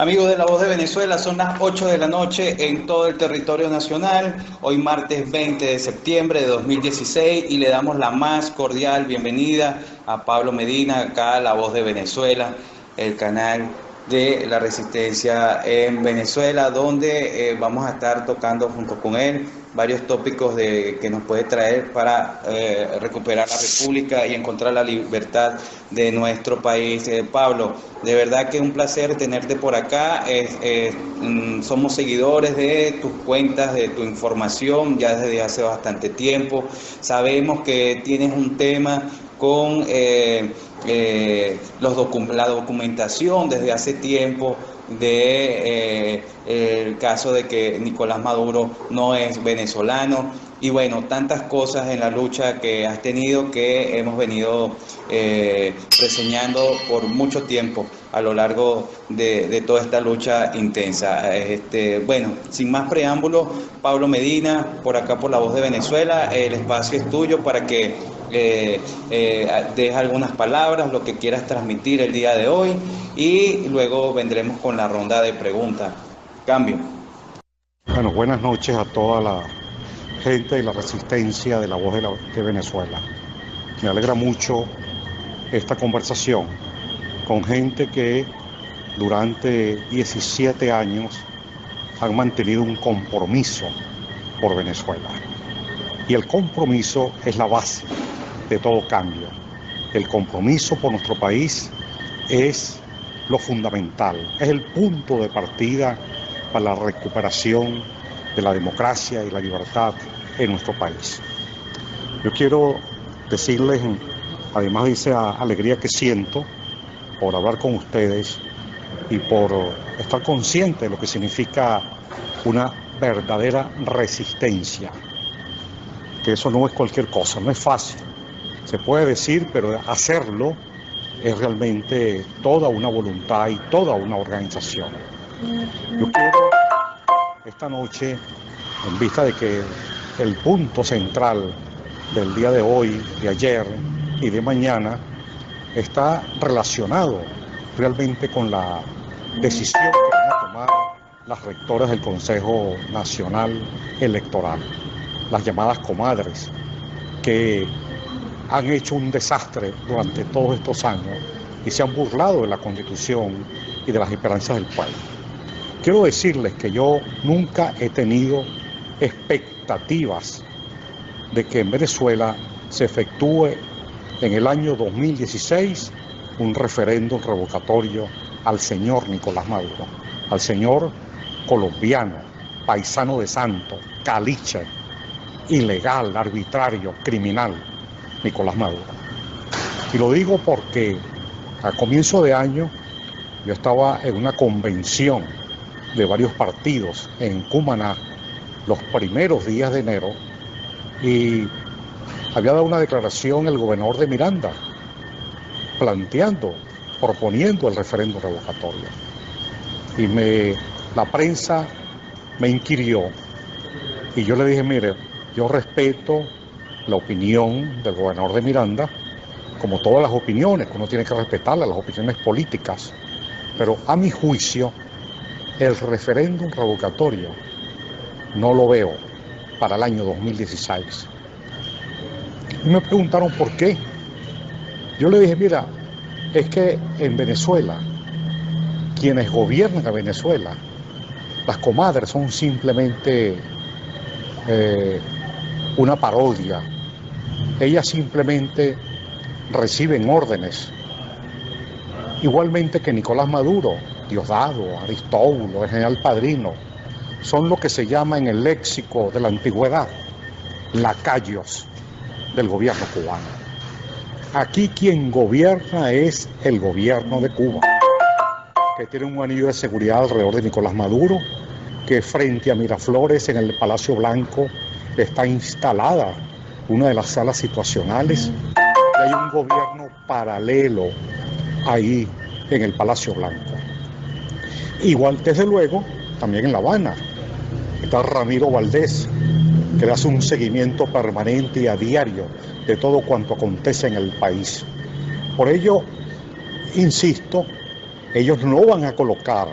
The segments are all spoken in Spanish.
Amigos de La Voz de Venezuela, son las 8 de la noche en todo el territorio nacional, hoy martes 20 de septiembre de 2016 y le damos la más cordial bienvenida a Pablo Medina, acá a La Voz de Venezuela, el canal de la resistencia en Venezuela, donde vamos a estar tocando junto con él varios tópicos que nos puede traer para recuperar la república y encontrar la libertad de nuestro país. Pablo, de verdad que es un placer tenerte por acá. Somos seguidores de tus cuentas, de tu información ya desde hace bastante tiempo. Sabemos que tienes un tema con la documentación desde hace tiempo el caso de que Nicolás Maduro no es venezolano y bueno, tantas cosas en la lucha que has tenido que hemos venido reseñando por mucho tiempo a lo largo de toda esta lucha intensa. Bueno, sin más preámbulos, Pablo Medina, por acá por La Voz de Venezuela, el espacio es tuyo para que deja algunas palabras, lo que quieras transmitir el día de hoy y luego vendremos con la ronda de preguntas. Cambio. Bueno, buenas noches a toda la gente de la resistencia de La Voz de Venezuela. Me alegra mucho esta conversación con gente que durante 17 años han mantenido un compromiso por Venezuela. Y el compromiso es la base de todo cambio. El compromiso por nuestro país es lo fundamental, es el punto de partida para la recuperación de la democracia y la libertad en nuestro país. Yo quiero decirles, además de esa alegría que siento por hablar con ustedes y por estar consciente de lo que significa una verdadera resistencia, que eso no es cualquier cosa, no es fácil. Se puede decir, pero hacerlo es realmente toda una voluntad y toda una organización. Yo quiero esta noche, en vista de que el punto central del día de hoy, de ayer y de mañana está relacionado realmente con la decisión que van a tomar las rectoras del Consejo Nacional Electoral, las llamadas comadres, que han hecho un desastre durante todos estos años y se han burlado de la Constitución y de las esperanzas del pueblo. Quiero decirles que yo nunca he tenido expectativas de que en Venezuela se efectúe en el año 2016 un referéndum revocatorio al señor Nicolás Maduro, al señor colombiano, paisano de santo, caliche, ilegal, arbitrario, criminal, Nicolás Maduro. Y lo digo porque a comienzo de año yo estaba en una convención de varios partidos en Cumaná los primeros días de enero y había dado una declaración el gobernador de Miranda proponiendo el referéndum revocatorio. Y la prensa me inquirió y yo le dije, mire, yo respeto la opinión del gobernador de Miranda, como todas las opiniones, que uno tiene que respetarlas, las opiniones políticas, pero a mi juicio, el referéndum revocatorio no lo veo para el año 2016. Y me preguntaron por qué. Yo le dije, mira, es que en Venezuela, quienes gobiernan a Venezuela, las comadres son simplemente una parodia. Ellas simplemente reciben órdenes. Igualmente que Nicolás Maduro, Diosdado, Aristóbulo, el general Padrino, son lo que se llama en el léxico de la antigüedad lacayos del gobierno cubano. Aquí quien gobierna es el gobierno de Cuba, que tiene un anillo de seguridad alrededor de Nicolás Maduro, que frente a Miraflores en el Palacio Blanco está instalada una de las salas situacionales y hay un gobierno paralelo ahí en el Palacio Blanco. Igual, desde luego, también en La Habana está Ramiro Valdés, que le hace un seguimiento permanente y a diario de todo cuanto acontece en el país. Por ello, insisto, ellos no van a colocar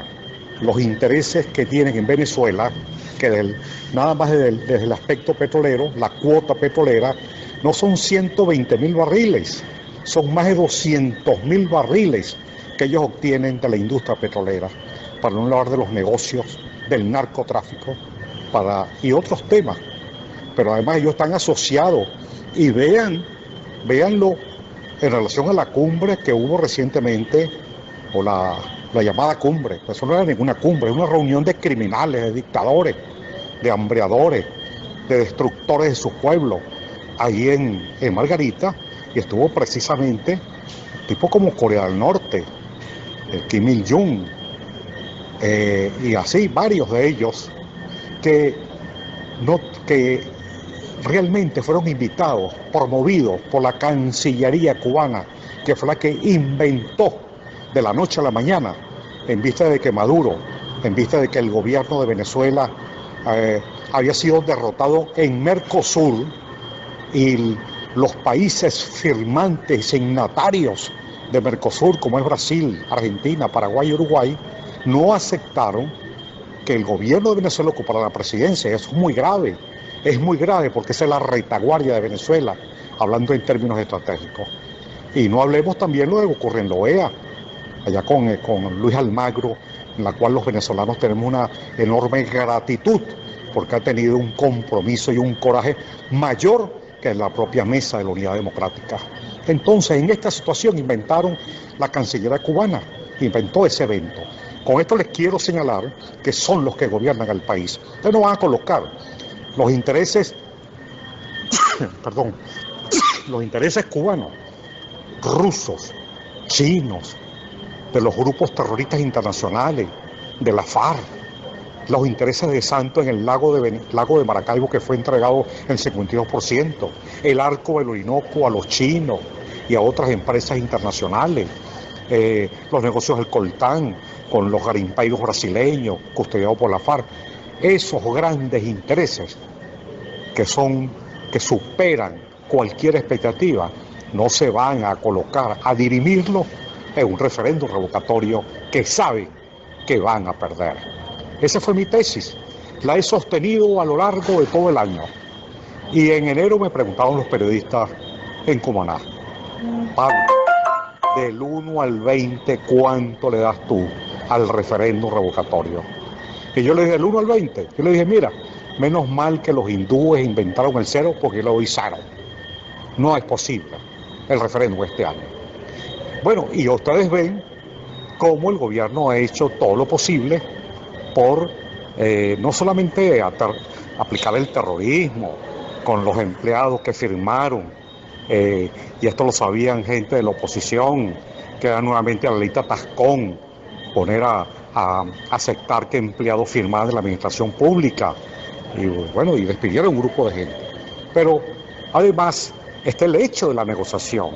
los intereses que tienen en Venezuela, que nada más desde el aspecto petrolero, la cuota petrolera, no son 120.000 barriles, son más de 200.000 barriles que ellos obtienen de la industria petrolera, para no hablar de los negocios, del narcotráfico y otros temas. Pero además ellos están asociados y véanlo en relación a la cumbre que hubo recientemente, o la llamada cumbre. Eso no era ninguna cumbre, es una reunión de criminales, de dictadores, de hambreadores, de destructores de su pueblo, ahí en Margarita, y estuvo precisamente tipo como Corea del Norte, Kim Il-jung, y así varios de ellos que realmente fueron invitados, promovidos por la Cancillería cubana, que fue la que inventó de la noche a la mañana, en vista de que Maduro, en vista de que el gobierno de Venezuela había sido derrotado en Mercosur, y los países firmantes, signatarios de Mercosur, como es Brasil, Argentina, Paraguay y Uruguay, no aceptaron que el gobierno de Venezuela ocupara la presidencia. Eso es muy grave porque esa es la retaguardia de Venezuela, hablando en términos estratégicos. Y no hablemos también lo que ocurre en la OEA, allá con Luis Almagro, en la cual los venezolanos tenemos una enorme gratitud, porque ha tenido un compromiso y un coraje mayor que en la propia mesa de la Unidad Democrática. Entonces, en esta situación inventaron la Cancillería cubana, inventó ese evento. Con esto les quiero señalar que son los que gobiernan el país. Ustedes no van a colocar los intereses, los intereses cubanos, rusos, chinos, de los grupos terroristas internacionales, de la FARC, los intereses de Santos en el lago de Maracaibo, que fue entregado en 52%, el arco del Orinoco a los chinos y a otras empresas internacionales, los negocios del coltán con los garimpeiros brasileños custodiados por la FARC. Esos grandes intereses que superan cualquier expectativa no se van a colocar a dirimirlo en un referéndum revocatorio que saben que van a perder. Esa fue mi tesis, la he sostenido a lo largo de todo el año. Y en enero me preguntaban los periodistas en Cumaná: Pablo, del 1 al 20, ¿cuánto le das tú al referéndum revocatorio? Y yo le dije, del 1 al 20. Yo le dije, mira, menos mal que los hindúes inventaron el cero, porque yo le doy cero. No es posible el referéndum este año. Bueno, y ustedes ven cómo el gobierno ha hecho todo lo posible por no solamente aplicar el terrorismo con los empleados que firmaron, y esto lo sabían gente de la oposición, que era nuevamente a la lista Tascón, poner a aceptar que empleados firmaran de la administración pública, y bueno, y despidieron un grupo de gente. Pero además está el hecho de la negociación.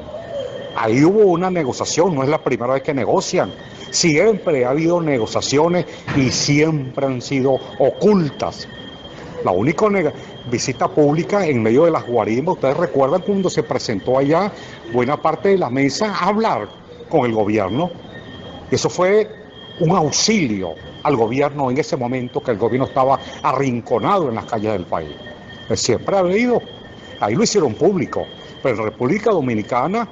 Ahí hubo una negociación, no es la primera vez que negocian. Siempre ha habido negociaciones y siempre han sido ocultas. La única visita pública en medio de las guarimbas, ustedes recuerdan cuando se presentó allá buena parte de la mesa a hablar con el gobierno. Eso fue un auxilio al gobierno en ese momento, que el gobierno estaba arrinconado en las calles del país. Siempre ha habido, ahí lo hicieron público, pero en República Dominicana,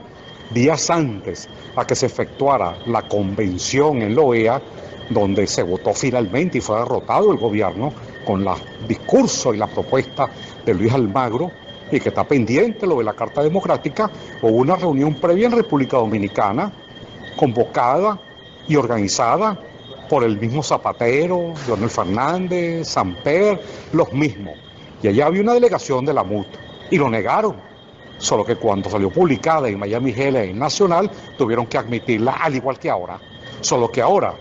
días antes a que se efectuara la convención en la OEA, donde se votó finalmente y fue derrotado el gobierno con los discursos y la propuesta de Luis Almagro, y que está pendiente lo de la Carta Democrática, hubo una reunión previa en República Dominicana, convocada y organizada por el mismo Zapatero, Leonel Fernández, Samper, los mismos. Y allá había una delegación de la MUT, y lo negaron. Solo que cuando salió publicada en Miami Herald Nacional, tuvieron que admitirla, al igual que ahora. Solo que ahora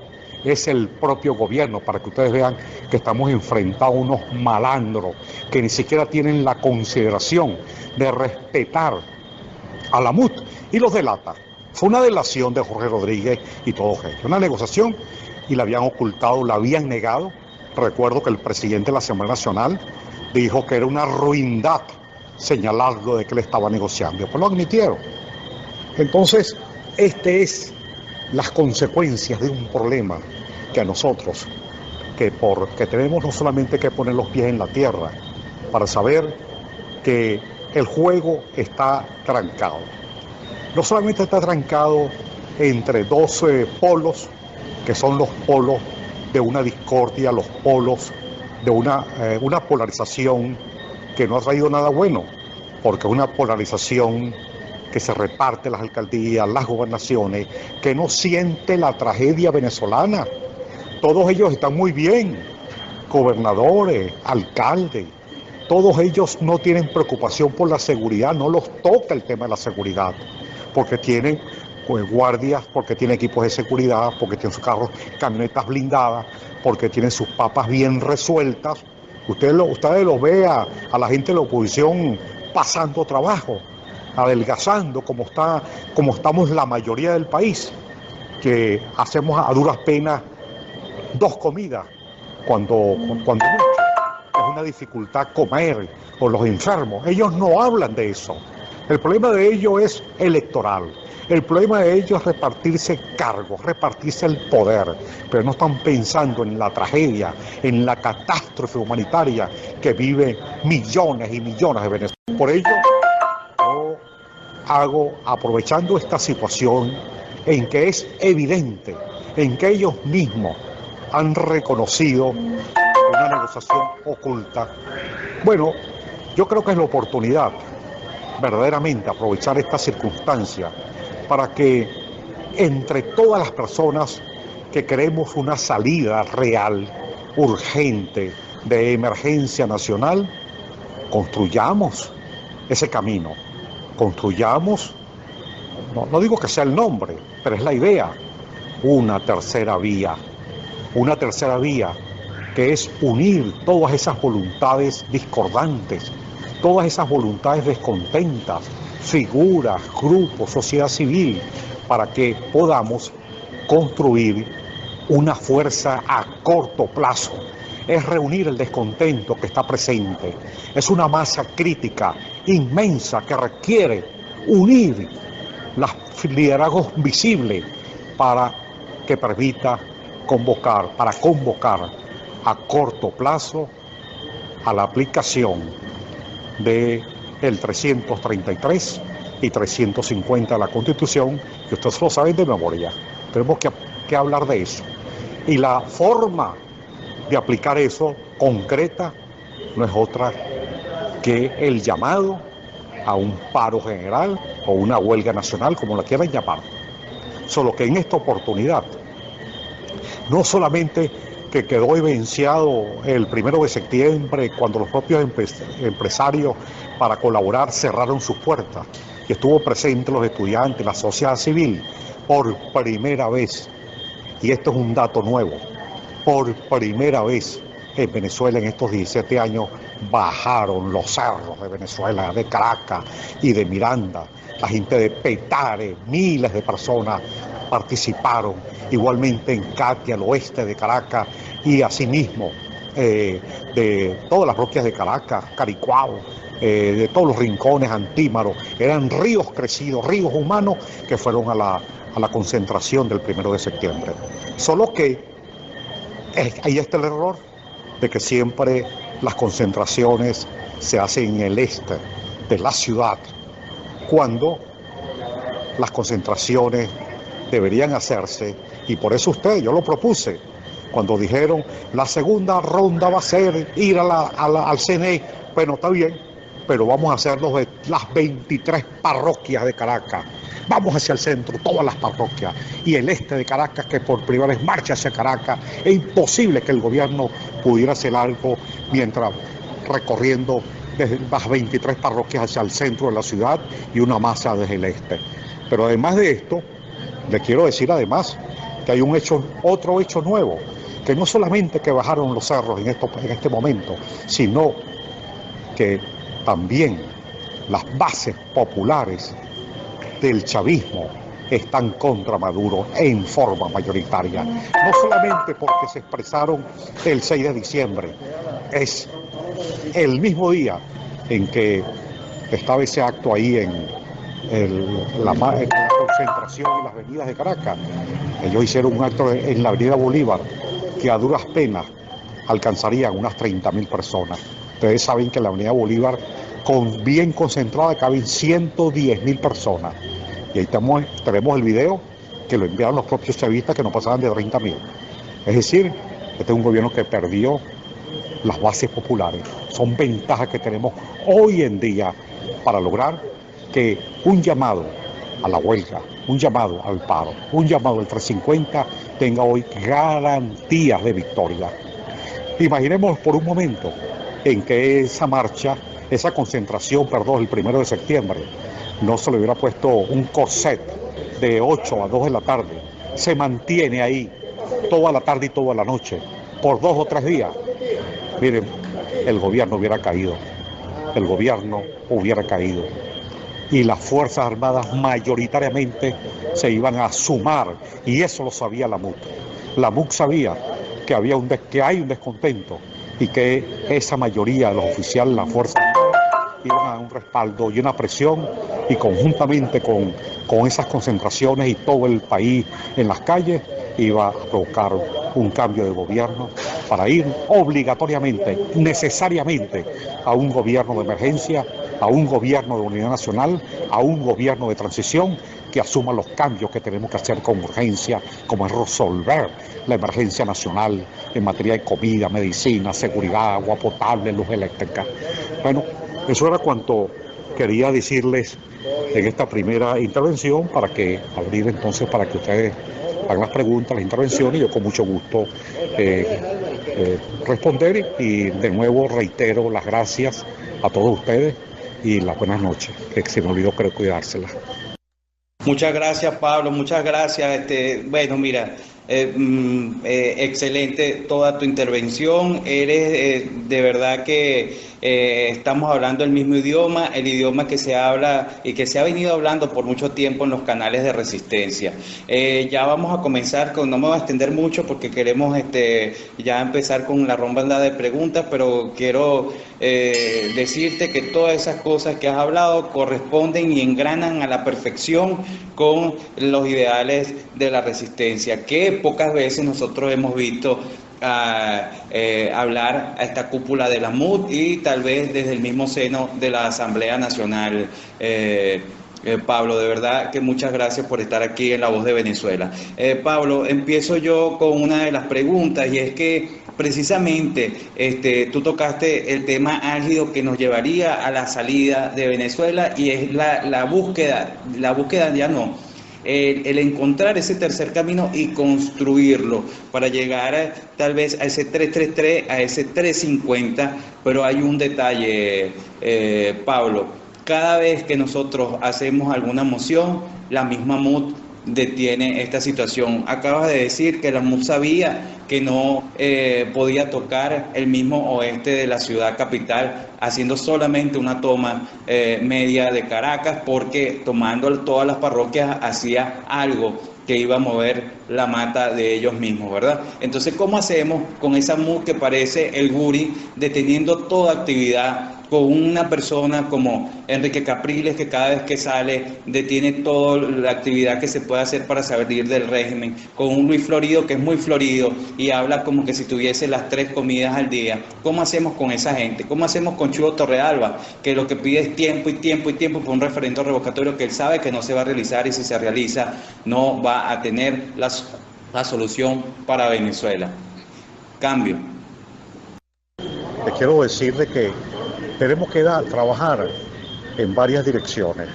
es el propio gobierno, para que ustedes vean que estamos enfrentados a unos malandros que ni siquiera tienen la consideración de respetar a la MUT, y los delata. Fue una delación de Jorge Rodríguez y todos ellos, una negociación, y la habían ocultado, la habían negado. Recuerdo que el presidente de la Asamblea Nacional dijo que era una ruindad señalarlo de que él estaba negociando, pues lo admitieron. Entonces, este es las consecuencias de un problema que que a nosotros, que tenemos no solamente que poner los pies en la tierra para saber que el juego está trancado. No solamente está trancado entre dos polos, que son los polos de una discordia, los polos de una polarización que no ha traído nada bueno, porque es una polarización que se reparte las alcaldías, las gobernaciones, que no siente la tragedia venezolana. Todos ellos están muy bien, gobernadores, alcaldes, todos ellos no tienen preocupación por la seguridad, no los toca el tema de la seguridad, porque tienen guardias, porque tienen equipos de seguridad, porque tienen sus carros, camionetas blindadas, porque tienen sus papas bien resueltas. Ustedes los ve a la gente de la oposición pasando trabajo, adelgazando, como estamos la mayoría del país, que hacemos a duras penas 2 comidas, cuando mucho. Es una dificultad comer, o los enfermos. Ellos no hablan de eso. El problema de ellos es electoral. El problema de ellos es repartirse cargos, repartirse el poder, pero no están pensando en la tragedia, en la catástrofe humanitaria que viven millones y millones de venezolanos. Por ello, yo aprovechando esta situación en que es evidente, en que ellos mismos han reconocido una negociación oculta. Bueno, yo creo que es la oportunidad, verdaderamente, aprovechar esta circunstancia para que entre todas las personas que queremos una salida real, urgente, de emergencia nacional, construyamos ese camino, construyamos, no digo que sea el nombre, pero es la idea, una tercera vía que es unir todas esas voluntades discordantes, todas esas voluntades descontentas, figuras, grupos, sociedad civil, para que podamos construir una fuerza a corto plazo. Es reunir el descontento que está presente. Es una masa crítica inmensa que requiere unir los liderazgos visibles para que permita convocar a corto plazo a la aplicación de el 333 y 350 de la Constitución, que ustedes lo saben de memoria. Tenemos que hablar de eso. Y la forma de aplicar eso concreta no es otra que el llamado a un paro general o una huelga nacional, como la quieran llamar. Solo que en esta oportunidad, no solamente que quedó evidenciado el 1 de septiembre, cuando los propios empresarios para colaborar cerraron sus puertas, y estuvo presente los estudiantes, la sociedad civil, por primera vez, y esto es un dato nuevo, por primera vez en Venezuela en estos 17 años bajaron los cerros de Venezuela, de Caracas y de Miranda, la gente de Petare, miles de personas participaron, igualmente en Catia, al oeste de Caracas, y asimismo de todas las parroquias de Caracas, Caricuao, de todos los rincones, Antímaro, eran ríos crecidos, ríos humanos que fueron a la concentración del 1 de septiembre. Solo que ahí está el error de que siempre las concentraciones se hacen en el este de la ciudad, cuando las concentraciones deberían hacerse, y por eso yo lo propuse, cuando dijeron la segunda ronda va a ser ir al CNE, bueno, está bien, pero vamos a hacerlo de las 23 parroquias de Caracas, vamos hacia el centro, todas las parroquias, y el este de Caracas, que por primera vez marcha hacia Caracas. Es imposible que el gobierno pudiera hacer algo mientras recorriendo desde las 23 parroquias hacia el centro de la ciudad y una masa desde el este. Pero además de esto, le quiero decir además que hay otro hecho nuevo, que no solamente que bajaron los cerros en este momento, sino que también las bases populares del chavismo están contra Maduro en forma mayoritaria. No solamente porque se expresaron el 6 de diciembre, es el mismo día en que estaba ese acto ahí en la concentración en las avenidas de Caracas. Ellos hicieron un acto en la avenida Bolívar, que a duras penas alcanzarían unas 30.000 personas. Ustedes saben que en la Avenida Bolívar, bien concentrada, caben 110.000 personas. Y ahí tenemos el video que lo enviaron los propios chavistas, que no pasaban de 30.000. Es decir, este es un gobierno que perdió las bases populares. Son ventajas que tenemos hoy en día para lograr que un llamado a la huelga, un llamado al paro, un llamado al 350 tenga hoy garantías de victoria. Imaginemos por un momento en que esa marcha, esa concentración, el 1 de septiembre, no se le hubiera puesto un corset de 8 a 2 de la tarde, se mantiene ahí toda la tarde y toda la noche, por 2 o 3 días. Miren, el gobierno hubiera caído, y las Fuerzas Armadas mayoritariamente se iban a sumar, y eso lo sabía la MUT. La MUT sabía que hay un descontento y que esa mayoría de los oficiales de las Fuerzas Armadas iban a dar un respaldo y una presión, y conjuntamente con esas concentraciones y todo el país en las calles iba a provocar un cambio de gobierno para ir obligatoriamente, necesariamente, a un gobierno de emergencia, a un gobierno de unidad nacional, a un gobierno de transición que asuma los cambios que tenemos que hacer con urgencia, como es resolver la emergencia nacional en materia de comida, medicina, seguridad, agua potable, luz eléctrica. Bueno, eso era cuanto quería decirles en esta primera intervención, para que ustedes hagan las preguntas, las intervenciones, y yo con mucho gusto responder. Y de nuevo reitero las gracias a todos ustedes y las buenas noches, que se me olvidó cuidárselas. Muchas gracias, Pablo, muchas gracias. Bueno, mira, excelente toda tu intervención. Eres de verdad que estamos hablando el mismo idioma, el idioma que se habla y que se ha venido hablando por mucho tiempo en los canales de resistencia. Ya vamos a comenzar no me voy a extender mucho porque queremos ya empezar con la ronda de preguntas, pero quiero decirte que todas esas cosas que has hablado corresponden y engranan a la perfección con los ideales de la resistencia, que pocas veces nosotros hemos visto hablar a esta cúpula de la MUT y tal vez desde el mismo seno de la Asamblea Nacional. Pablo, de verdad que muchas gracias por estar aquí en La Voz de Venezuela. Pablo, empiezo yo con una de las preguntas, y es que precisamente tú tocaste el tema álgido que nos llevaría a la salida de Venezuela, y es la búsqueda ya no, el encontrar ese tercer camino y construirlo para llegar tal vez a ese 333, a ese 350, pero hay un detalle, Pablo. Cada vez que nosotros hacemos alguna moción, la misma MUT detiene esta situación. Acabas de decir que la MUT sabía que no podía tocar el mismo oeste de la ciudad capital, haciendo solamente una toma media de Caracas, porque tomando todas las parroquias hacía algo que iba a mover la mata de ellos mismos, ¿verdad? Entonces, ¿cómo hacemos con esa MUT que parece el Guri, deteniendo toda actividad, con una persona como Enrique Capriles, que cada vez que sale detiene toda la actividad que se puede hacer para salir del régimen, con un Luis Florido que es muy florido y habla como que si tuviese las 3 comidas al día? ¿Cómo hacemos con esa gente? ¿Cómo hacemos con Chugo Torrealba, que lo que pide es tiempo y tiempo y tiempo por un referendo revocatorio que él sabe que no se va a realizar, y si se realiza no va a tener la solución para Venezuela? Cambio. Te quiero decir de que tenemos que trabajar en varias direcciones.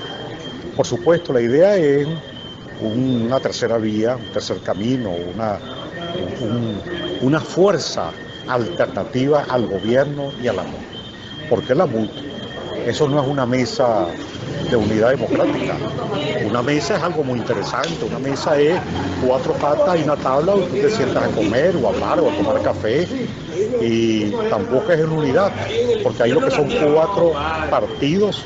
Por supuesto, la idea es una tercera vía, un tercer camino, una fuerza alternativa al gobierno y a la MUT. ¿Por qué la MUT? Eso no es una mesa de unidad democrática. Una mesa es algo muy interesante. Una mesa es 4 patas y una tabla donde tú te sientas a comer o a hablar o a tomar café. Y tampoco es en unidad, porque hay lo que son 4 partidos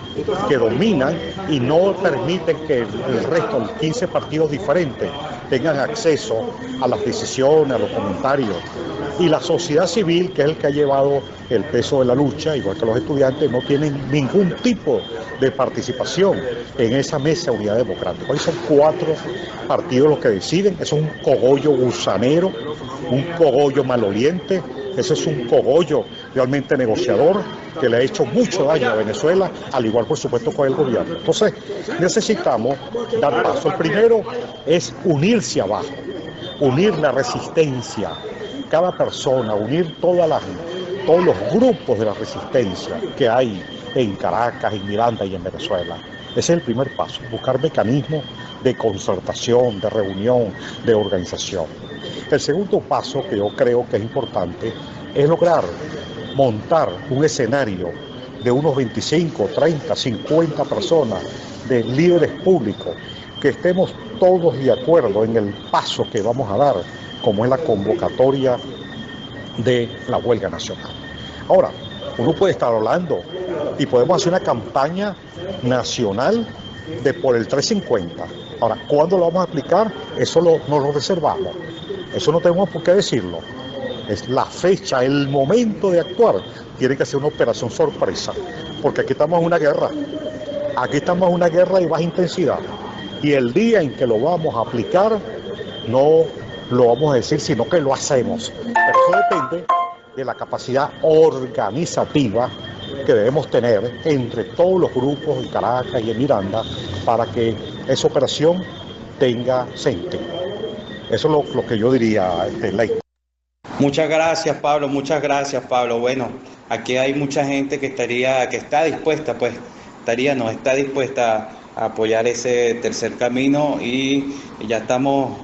que dominan y no permiten que el resto, los 15 partidos diferentes, tengan acceso a las decisiones, a los comentarios. Y la sociedad civil, que es el que ha llevado el peso de la lucha, igual que los estudiantes, no tienen ningún tipo de participación en esa mesa de unidad democrática. Hoy son 4 partidos los que deciden. Eso es un cogollo gusanero, un cogollo maloliente. Eso es un cogollo realmente negociador que le ha hecho mucho daño a Venezuela, al igual por supuesto con el gobierno. Entonces necesitamos dar paso. El primero es unirse abajo, unir la resistencia, cada persona, unir todos los grupos de la resistencia que hay en Caracas, en Miranda y en Venezuela. Ese es el primer paso, buscar mecanismos de concertación, de reunión, de organización. El segundo paso que yo creo que es importante es lograr montar un escenario de unos 25, 30, 50 personas, de líderes públicos, que estemos todos de acuerdo en el paso que vamos a dar, como es la convocatoria de la huelga nacional. Ahora, uno puede estar hablando y podemos hacer una campaña nacional de por el 350. Ahora, ¿cuándo lo vamos a aplicar? Eso nos lo reservamos. Eso no tenemos por qué decirlo. Es la fecha, el momento de actuar. Tiene que ser una operación sorpresa, porque aquí estamos en una guerra. Aquí estamos en una guerra de baja intensidad. Y el día en que lo vamos a aplicar, no lo vamos a decir, sino que lo hacemos. Pero eso depende de la capacidad organizativa que debemos tener entre todos los grupos en Caracas y en Miranda para que esa operación tenga sentido. Eso es lo que yo diría, Ley. Muchas gracias, Pablo, muchas gracias, Pablo. Bueno, aquí hay mucha gente que está dispuesta a apoyar ese tercer camino y ya estamos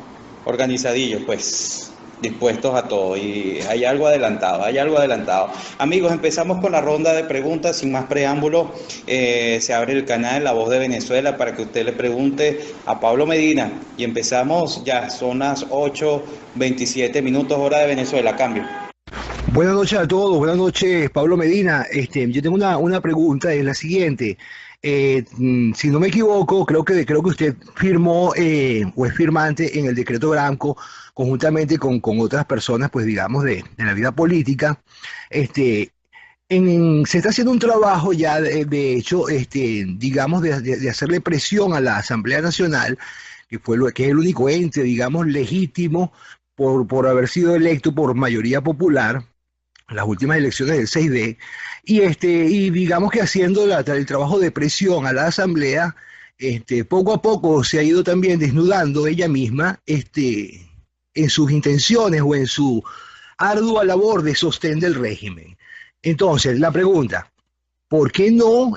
organizadillos, pues, dispuestos a todo. Y hay algo adelantado. Amigos, empezamos con la ronda de preguntas, sin más preámbulos. Se abre el canal La Voz de Venezuela para que usted le pregunte a Pablo Medina. Y empezamos ya, son las 8:27 hora de Venezuela. Cambio. Buenas noches a todos, buenas noches, Pablo Medina. Yo tengo una pregunta, es la siguiente. Si no me equivoco, creo que usted firmó o es firmante en el decreto Branco, conjuntamente con otras personas, pues digamos, de la vida política. Se está haciendo un trabajo ya, de hecho, digamos, de hacerle presión a la Asamblea Nacional, que es el único ente, digamos, legítimo por haber sido electo por mayoría popular las últimas elecciones del 6D, y digamos que haciendo el trabajo de presión a la Asamblea, poco a poco se ha ido también desnudando ella misma en sus intenciones o en su ardua labor de sostén del régimen. Entonces, la pregunta, ¿por qué no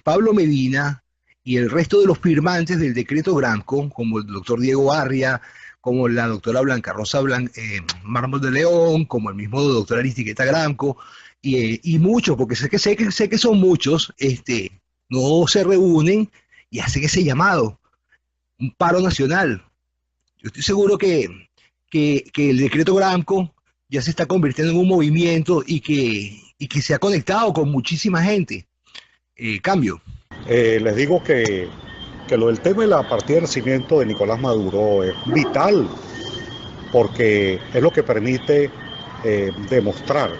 Pablo Medina y el resto de los firmantes del decreto Branco, como el doctor Diego Arria, como la doctora Blanca Rosa Mármol de León, como el mismo doctor Aristiqueta Granco, y muchos, porque sé que son muchos, no se reúnen y hacen ese llamado, un paro nacional? Yo estoy seguro que el decreto Granco ya se está convirtiendo en un movimiento y que se ha conectado con muchísima gente. Cambio. Les digo que lo del tema de la partida de nacimiento de Nicolás Maduro es vital, porque es lo que permite demostrar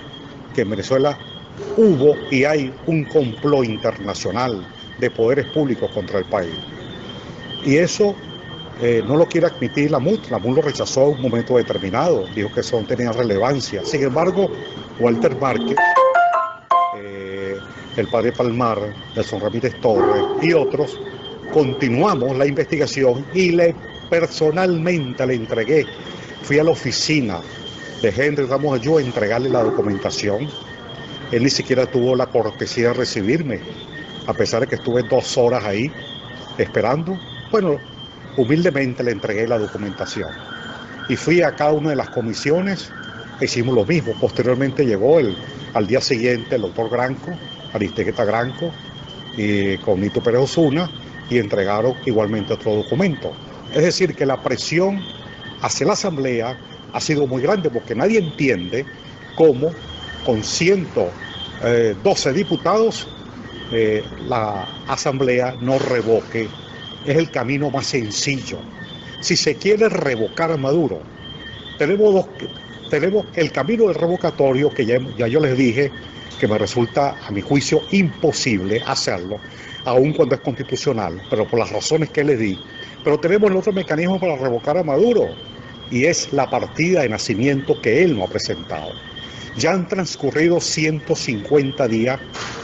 que en Venezuela hubo y hay un complot internacional de poderes públicos contra el país. Y eso no lo quiere admitir la MUD. La MUD lo rechazó en un momento determinado, dijo que eso no tenía relevancia. Sin embargo, Walter Márquez, el padre Palmar, Nelson Ramírez Torres y otros, continuamos la investigación y personalmente le entregué, fui a la oficina de Henry Ramos Ayú a entregarle la documentación. Él ni siquiera tuvo la cortesía de recibirme, a pesar de que estuve 2 horas ahí esperando. Bueno, humildemente le entregué la documentación y fui a cada una de las comisiones, hicimos lo mismo. Posteriormente llegó al día siguiente el doctor Granco, Aristiqueta Granco, y con Nito Pérez Osuna, y entregaron igualmente otro documento. Es decir, que la presión hacia la Asamblea ha sido muy grande, porque nadie entiende cómo con 112 diputados la Asamblea no revoque. Es el camino más sencillo. Si se quiere revocar a Maduro, tenemos tenemos el camino del revocatorio, que ya yo les dije que me resulta, a mi juicio, imposible hacerlo, aun cuando es constitucional, pero por las razones que les di. Pero tenemos el otro mecanismo para revocar a Maduro, y es la partida de nacimiento que él no ha presentado. Ya han transcurrido 150 días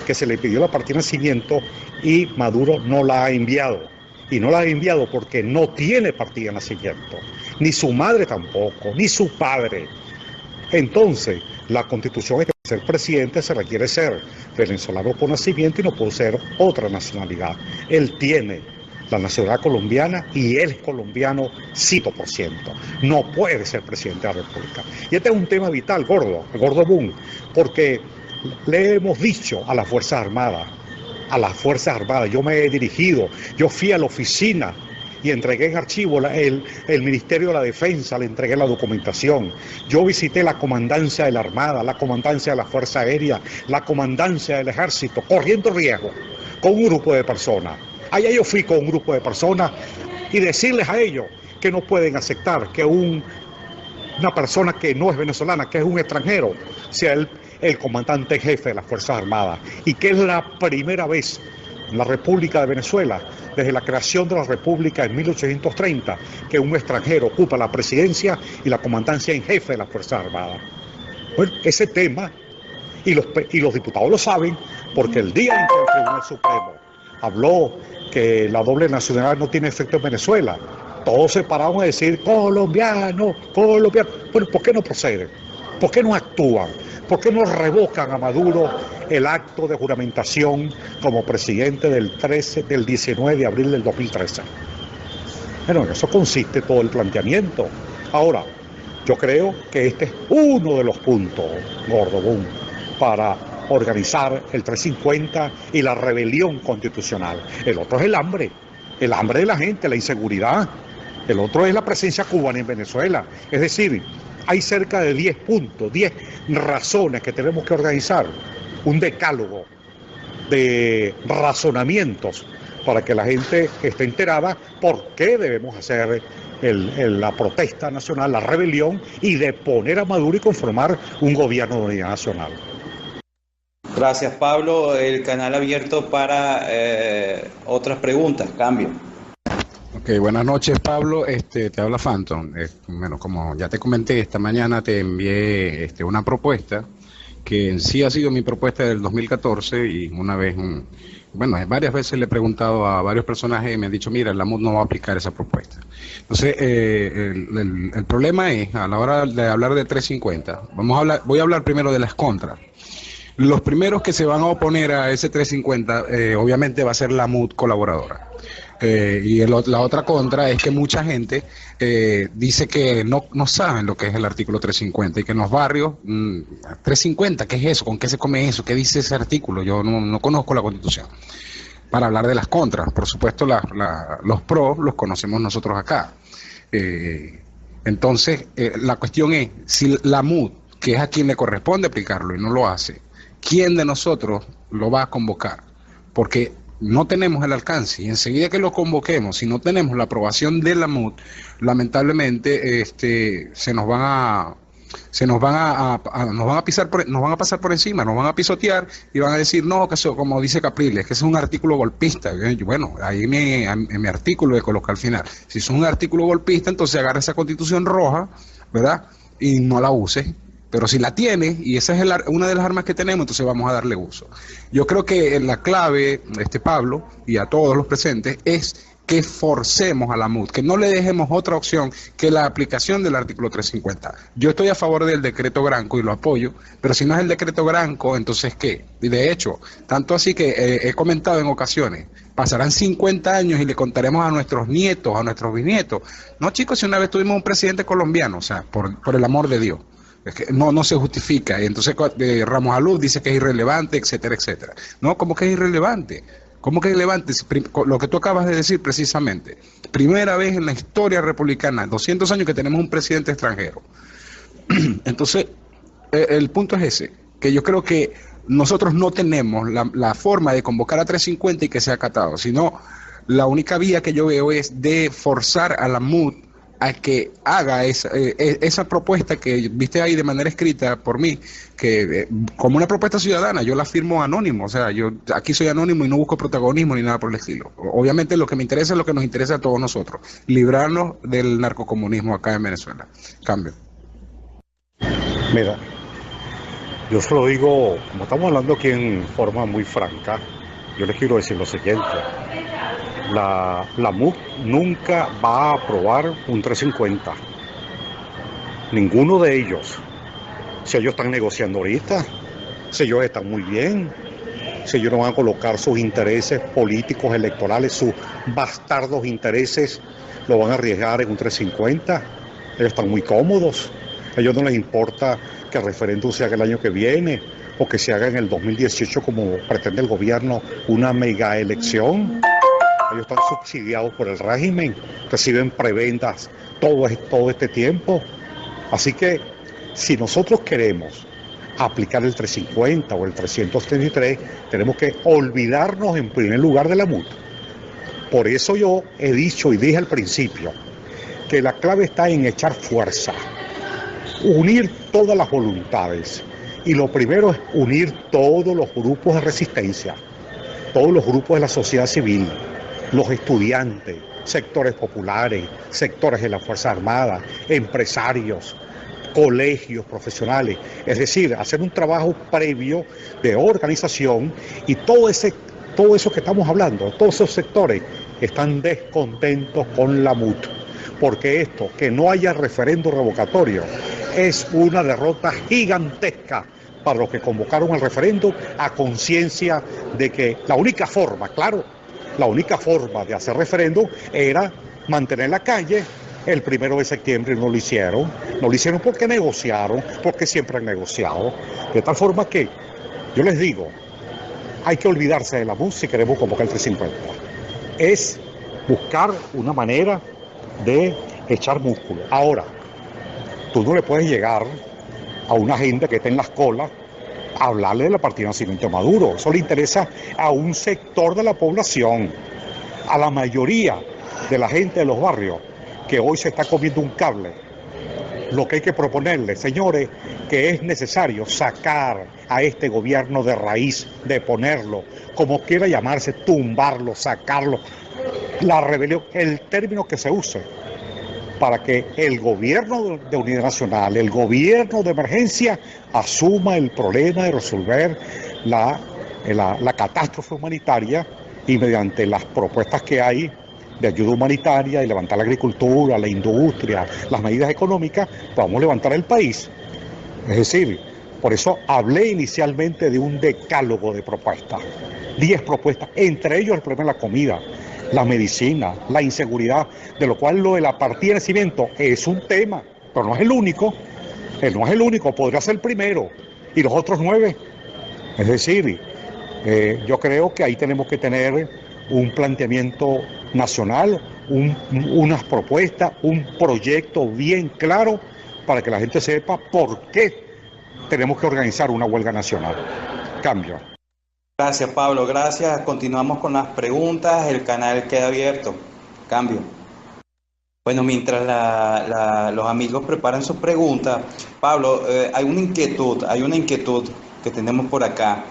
que se le pidió la partida de nacimiento y Maduro no la ha enviado. Y no la ha enviado porque no tiene partida de nacimiento, ni su madre tampoco, ni su padre. Entonces, la Constitución es que para ser presidente se requiere ser venezolano por nacimiento y no puede ser otra nacionalidad. Él tiene la nacionalidad colombiana y él es colombiano 100%. No puede ser presidente de la República. Y este es un tema vital, gordo boom, porque le hemos dicho a las Fuerzas Armadas, yo me he dirigido, yo fui a la oficina y entregué en archivo el Ministerio de la Defensa, le entregué la documentación. Yo visité la comandancia de la Armada, la comandancia de la Fuerza Aérea, la comandancia del Ejército, corriendo riesgo con un grupo de personas. Allá yo fui con un grupo de personas y decirles a ellos que no pueden aceptar que una persona que no es venezolana, que es un extranjero, sea el comandante jefe de las Fuerzas Armadas, y que es la primera vez en la República de Venezuela, desde la creación de la República en 1830, que un extranjero ocupa la presidencia y la comandancia en jefe de las Fuerzas Armadas. Bueno, ese tema, y los diputados lo saben, porque el día en que el Tribunal Supremo habló que la doble nacionalidad no tiene efecto en Venezuela, todos se pararon a decir colombiano. Bueno, ¿por qué no proceden? ¿Por qué no actúan? ¿Por qué no revocan a Maduro el acto de juramentación como presidente del 19 de abril del 2013? Bueno, en eso consiste todo el planteamiento. Ahora, yo creo que este es uno de los puntos, gordo boom, para organizar el 350 y la rebelión constitucional. El otro es el hambre de la gente, la inseguridad. El otro es la presencia cubana en Venezuela. Es decir, hay cerca de 10 puntos, 10 razones que tenemos que organizar, un decálogo de razonamientos para que la gente esté enterada por qué debemos hacer la protesta nacional, la rebelión, y de poner a Maduro y conformar un gobierno de unidad nacional. Gracias, Pablo. El canal abierto para otras preguntas. Cambio. Ok, buenas noches, Pablo. Te habla Phantom. Bueno, como ya te comenté, esta mañana te envié una propuesta que en sí ha sido mi propuesta del 2014 y varias veces le he preguntado a varios personajes y me han dicho, mira, la MUD no va a aplicar esa propuesta. Entonces, el problema es, a la hora de hablar de 350, voy a hablar primero de las contras. Los primeros que se van a oponer a ese 350, obviamente va a ser la MUD colaboradora. La otra contra es que mucha gente dice que no saben lo que es el artículo 350 y que en los barrios, 350, ¿qué es eso? ¿Con qué se come eso? ¿Qué dice ese artículo? Yo no conozco la Constitución. Para hablar de las contras, por supuesto los pros los conocemos nosotros acá. Entonces, la cuestión es, si la MUD, que es a quien le corresponde aplicarlo y no lo hace, ¿quién de nosotros lo va a convocar? Porque no tenemos el alcance y enseguida que lo convoquemos, si no tenemos la aprobación de la MUD, lamentablemente nos van a pasar por encima, nos van a pisotear y van a decir, no, que eso, como dice Capriles, que es un artículo golpista. Bueno, ahí en mi artículo le coloca al final, si es un artículo golpista, entonces agarra esa Constitución roja, ¿verdad? Y no la use. Pero si la tiene, y esa es una de las armas que tenemos, entonces vamos a darle uso. Yo creo que la clave, Pablo, y a todos los presentes, es que forcemos a la MUD, que no le dejemos otra opción que la aplicación del artículo 350. Yo estoy a favor del decreto Granco y lo apoyo, pero si no es el decreto Granco, entonces ¿qué? Y de hecho, tanto así que he comentado en ocasiones, pasarán 50 años y le contaremos a nuestros nietos, a nuestros bisnietos. No, chicos, si una vez tuvimos un presidente colombiano, o sea, por el amor de Dios. Es que no se justifica, y entonces Ramos Alud dice que es irrelevante, etcétera, etcétera. No, ¿cómo que es irrelevante? ¿Cómo que es irrelevante? Lo que tú acabas de decir precisamente, primera vez en la historia republicana, 200 años que tenemos un presidente extranjero. Entonces, el punto es ese, que yo creo que nosotros no tenemos la forma de convocar a 350 y que sea acatado, sino la única vía que yo veo es de forzar a la MUD a que haga esa propuesta que viste ahí de manera escrita por mí, que como una propuesta ciudadana, yo la firmo anónimo, o sea, yo aquí soy anónimo y no busco protagonismo ni nada por el estilo. Obviamente lo que me interesa es lo que nos interesa a todos nosotros, librarnos del narcocomunismo acá en Venezuela. Cambio. Mira, yo se lo digo, como estamos hablando aquí en forma muy franca, yo les quiero decir lo siguiente. La MUC nunca va a aprobar un 350. Ninguno de ellos. Si ellos están negociando ahorita, si ellos están muy bien, si ellos no van a colocar sus intereses políticos, electorales, sus bastardos intereses, lo van a arriesgar en un 350. Ellos están muy cómodos. A ellos no les importa que el referéndum se haga el año que viene o que se haga en el 2018 como pretende el gobierno, una mega elección. Ellos están subsidiados por el régimen, reciben prebendas todo este tiempo. Así que si nosotros queremos aplicar el 350 o el 333, tenemos que olvidarnos en primer lugar de la MUT. Por eso yo he dicho y dije al principio que la clave está en echar fuerza, unir todas las voluntades. Y lo primero es unir todos los grupos de resistencia, todos los grupos de la sociedad civil, los estudiantes, sectores populares, sectores de la Fuerza Armada, empresarios, colegios profesionales, es decir, hacer un trabajo previo de organización y todo eso que estamos hablando, todos esos sectores están descontentos con la MUT, porque esto, que no haya referendo revocatorio, es una derrota gigantesca para los que convocaron el referéndum a conciencia de que la única forma, la única forma de hacer referéndum era mantener la calle el 1 de septiembre y no lo hicieron. No lo hicieron porque negociaron, porque siempre han negociado. De tal forma que, yo les digo, hay que olvidarse de la MUT si queremos convocar el 350. Es buscar una manera de echar músculo. Ahora, tú no le puedes llegar a una gente que está en las colas a hablarle de la partida de nacimiento de Maduro. Eso le interesa a un sector de la población, a la mayoría de la gente de los barrios que hoy se está comiendo un cable. Lo que hay que proponerle, señores, que es necesario sacar a este gobierno de raíz, de ponerlo, como quiera llamarse, tumbarlo, sacarlo, la rebelión, el término que se use, para que el gobierno de unidad nacional, el gobierno de emergencia, asuma el problema de resolver la catástrofe humanitaria y mediante las propuestas que hay de ayuda humanitaria y levantar la agricultura, la industria, las medidas económicas, vamos a levantar el país. Es decir, por eso hablé inicialmente de un decálogo de propuestas, 10 propuestas, entre ellos el problema de la comida, la medicina, la inseguridad, de lo cual lo de la partida de nacimiento es un tema, pero no es el único, podría ser el primero, y los otros 9. Es decir, yo creo que ahí tenemos que tener un planteamiento nacional, unas propuestas, un proyecto bien claro para que la gente sepa por qué tenemos que organizar una huelga nacional. Cambio. Gracias, Pablo, gracias. Continuamos con las preguntas, el canal queda abierto. Cambio. Bueno, mientras los amigos preparan sus preguntas, Pablo, hay una inquietud que tenemos por acá.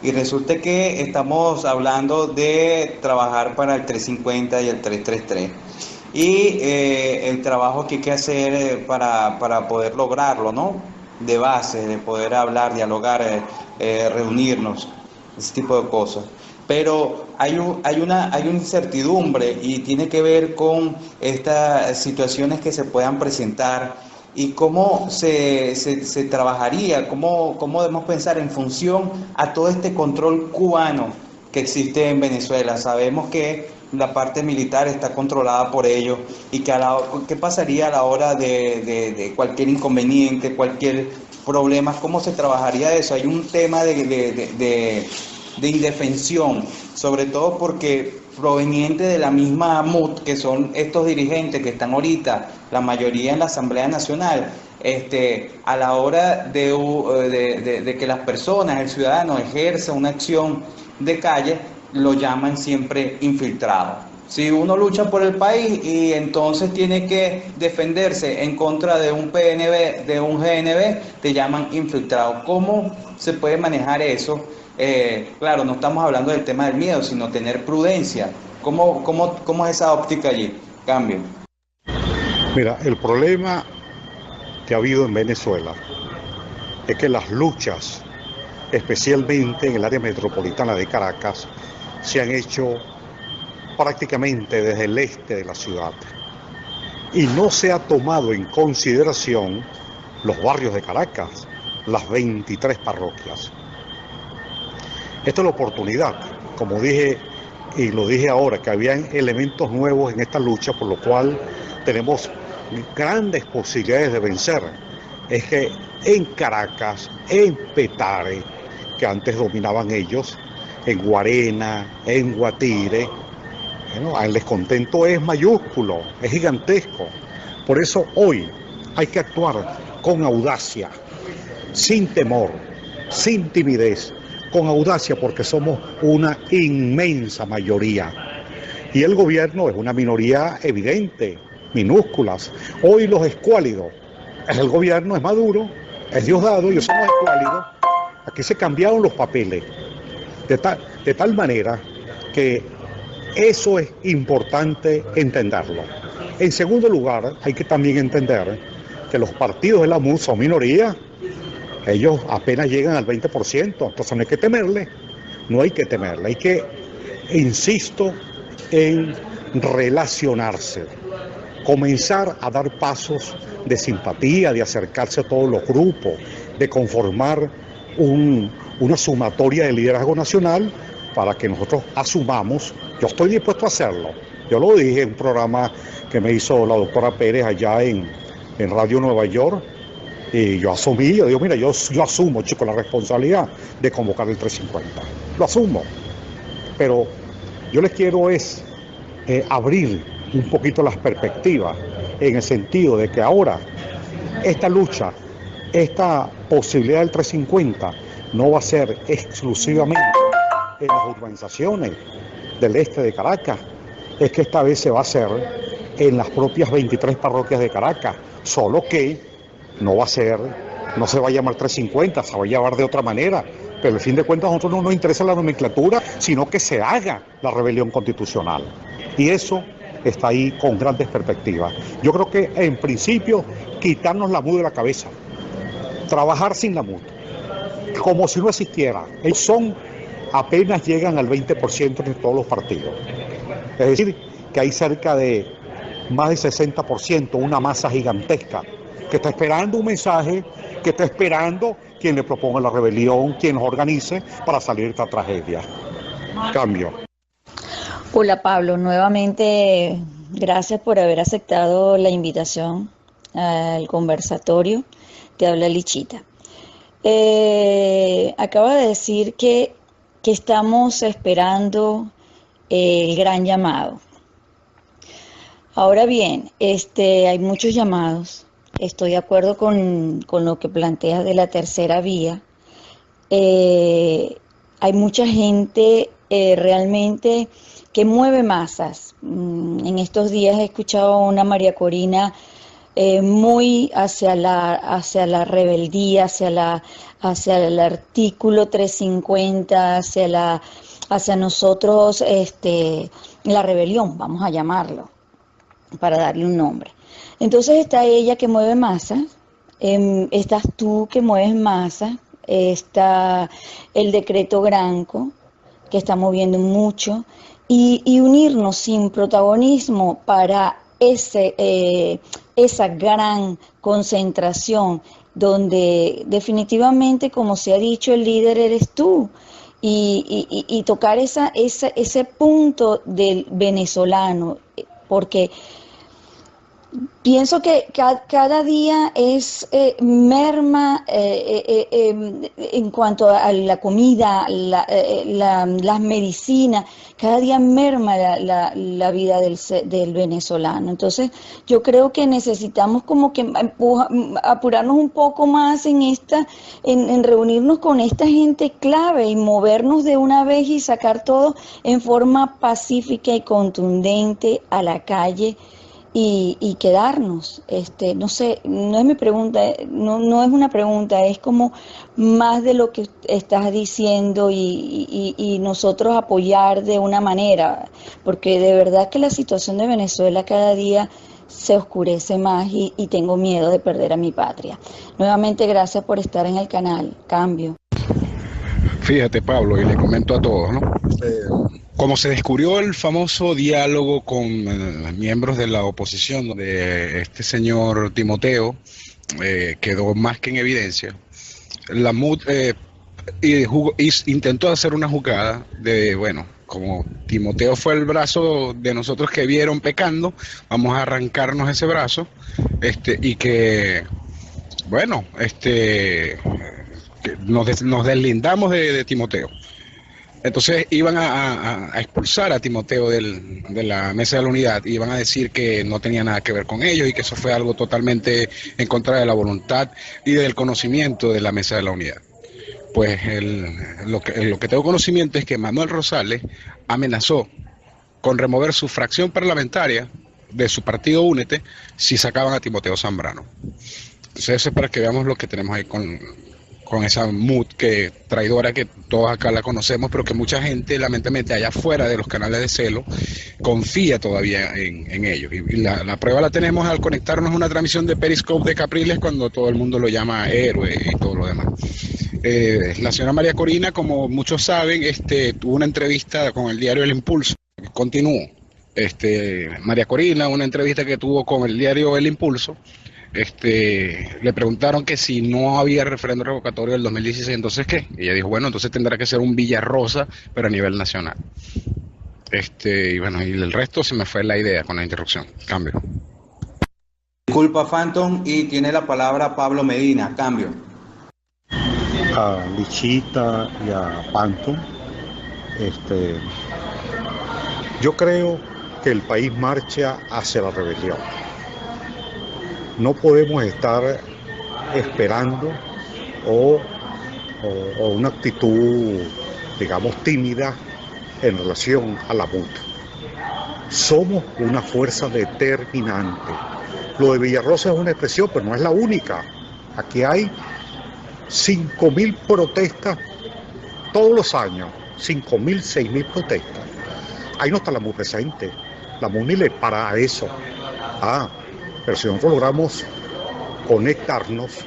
Y resulta que estamos hablando de trabajar para el 350 y el 333. Y el trabajo que hay que hacer para poder lograrlo, ¿no? De base, de poder hablar, dialogar, reunirnos, ese tipo de cosas. Pero hay una incertidumbre y tiene que ver con estas situaciones que se puedan presentar y cómo se trabajaría, cómo debemos pensar en función a todo este control cubano que existe en Venezuela. Sabemos que la parte militar está controlada por ellos y que ¿qué pasaría a la hora de cualquier inconveniente, cualquier problema? ¿Cómo se trabajaría eso? Hay un tema de indefensión, sobre todo porque proveniente de la misma MUT, que son estos dirigentes que están ahorita, la mayoría en la Asamblea Nacional, a la hora de que las personas, el ciudadano, ejerza una acción de calle, lo llaman siempre infiltrado. Si uno lucha por el país y entonces tiene que defenderse en contra de un PNB, de un GNB, te llaman infiltrado. ¿Cómo se puede manejar eso? Claro, no estamos hablando del tema del miedo, sino tener prudencia. ¿Cómo es esa óptica allí? Cambio. Mira, el problema que ha habido en Venezuela es que las luchas, especialmente en el área metropolitana de Caracas, se han hecho prácticamente desde el este de la ciudad y no se ha tomado en consideración los barrios de Caracas, las 23 parroquias. Esta es la oportunidad, como dije y lo dije ahora, que habían elementos nuevos en esta lucha, por lo cual tenemos grandes posibilidades de vencer. Es que en Caracas, en Petare, que antes dominaban ellos, en Guarena, en Guatire, bueno, el descontento es mayúsculo, es gigantesco. Por eso hoy hay que actuar con audacia, sin temor, sin timidez, con audacia, porque somos una inmensa mayoría. Y el gobierno es una minoría evidente, minúsculas. Hoy los escuálidos, el gobierno es Maduro, es Diosdado, y somos escuálidos. Aquí se cambiaron los papeles, de tal manera que eso es importante entenderlo. En segundo lugar, hay que también entender que los partidos de la MUD son minoría. Ellos apenas llegan al 20%, entonces no hay que temerle, hay que, insisto, en relacionarse, comenzar a dar pasos de simpatía, de acercarse a todos los grupos, de conformar una sumatoria de liderazgo nacional para que nosotros asumamos. Yo estoy dispuesto a hacerlo. Yo lo dije en un programa que me hizo la doctora Pérez allá en Radio Nueva York, y yo asumí, yo digo, mira, yo asumo, chicos, la responsabilidad de convocar el 350. Lo asumo. Pero yo les quiero abrir un poquito las perspectivas, en el sentido de que ahora esta lucha, esta posibilidad del 350 no va a ser exclusivamente en las urbanizaciones del este de Caracas, es que esta vez se va a hacer en las propias 23 parroquias de Caracas, solo que no se va a llamar 350, se va a llamar de otra manera, pero al fin de cuentas a nosotros no nos interesa la nomenclatura, sino que se haga la rebelión constitucional. Y eso está ahí con grandes perspectivas. Yo creo que en principio quitarnos la MUD de la cabeza, trabajar sin la MUD, como si no existiera. Ellos apenas llegan al 20% de todos los partidos. Es decir, que hay cerca de más del 60%, una masa gigantesca, que está esperando un mensaje, que está esperando quien le proponga la rebelión, quien nos organice para salir de esta tragedia. Cambio. Hola Pablo, nuevamente gracias por haber aceptado la invitación al conversatorio. Te habla Lichita. Acaba de decir que estamos esperando el gran llamado. Ahora bien, hay muchos llamados. Estoy de acuerdo con lo que planteas de la tercera vía. Hay mucha gente realmente que mueve masas. En estos días he escuchado a una María Corina muy hacia la rebeldía, hacia el artículo 350, hacia nosotros, la rebelión, vamos a llamarlo, para darle un nombre. Entonces está ella que mueve masas, estás tú que mueves masas, está el decreto Granco, que está moviendo mucho, y unirnos sin protagonismo para esa gran concentración, donde definitivamente, como se ha dicho, el líder eres tú, y tocar ese punto del venezolano, porque Pienso que cada día es merma en cuanto a la comida, las medicinas, cada día merma la vida del venezolano. Entonces, yo creo que necesitamos como que apurarnos un poco más en reunirnos con esta gente clave y movernos de una vez y sacar todo en forma pacífica y contundente a la calle y quedarnos. No sé, no es mi pregunta, no es una pregunta, es como más de lo que estás diciendo y nosotros apoyar de una manera, porque de verdad que la situación de Venezuela cada día se oscurece más y tengo miedo de perder a mi patria. Nuevamente, gracias por estar en el canal. Cambio. Fíjate, Pablo, y le comento a todos, ¿no? Como se descubrió el famoso diálogo con miembros de la oposición, donde este señor Timoteo quedó más que en evidencia, la MUD intentó hacer una jugada de, bueno, como Timoteo fue el brazo de nosotros que vieron pecando, vamos a arrancarnos ese brazo, y que, bueno, que nos deslindamos de Timoteo. Entonces iban a expulsar a Timoteo de la Mesa de la Unidad, iban a decir que no tenía nada que ver con ellos y que eso fue algo totalmente en contra de la voluntad y del conocimiento de la Mesa de la Unidad. Pues lo que tengo conocimiento es que Manuel Rosales amenazó con remover su fracción parlamentaria de su partido Únete si sacaban a Timoteo Zambrano. Entonces eso es para que veamos lo que tenemos ahí con esa MUD que traidora que todos acá la conocemos, pero que mucha gente, lamentablemente, allá afuera de los canales de celo, confía todavía en ellos. Y la prueba la tenemos al conectarnos a una transmisión de Periscope de Capriles cuando todo el mundo lo llama héroe y todo lo demás. La señora María Corina, como muchos saben, tuvo una entrevista con el diario El Impulso. Continúo. María Corina, una entrevista que tuvo con el diario El Impulso, le preguntaron que si no había referéndum revocatorio del 2016, entonces ¿qué? Y ella dijo, bueno, entonces tendrá que ser un Villarrosa, pero a nivel nacional. Y bueno, y el resto se me fue la idea con la interrupción. Cambio. Disculpa, Phantom, y tiene la palabra Pablo Medina. Cambio. A Lichita y a Phantom, yo creo que el país marcha hacia la rebelión. No podemos estar esperando o una actitud, digamos, tímida en relación a la MUD. Somos una fuerza determinante. Lo de Villarrosa es una expresión, pero no es la única. Aquí hay 5.000 protestas todos los años, 5.000, 6.000 protestas. Ahí no está la MUD presente. La MUD ni le para a eso. Pero si nosotros logramos conectarnos,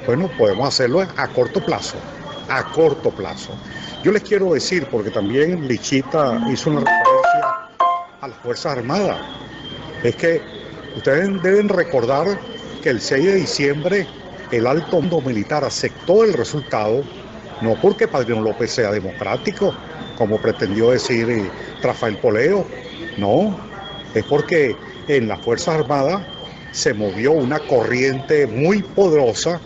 bueno, podemos hacerlo a corto plazo, Yo les quiero decir, porque también Lichita hizo una referencia a las Fuerzas Armadas, es que ustedes deben recordar que el 6 de diciembre el alto mando militar aceptó el resultado, no porque Padrino López sea democrático, como pretendió decir Rafael Poleo, no, es porque en las Fuerzas Armadas se movió una corriente muy poderosa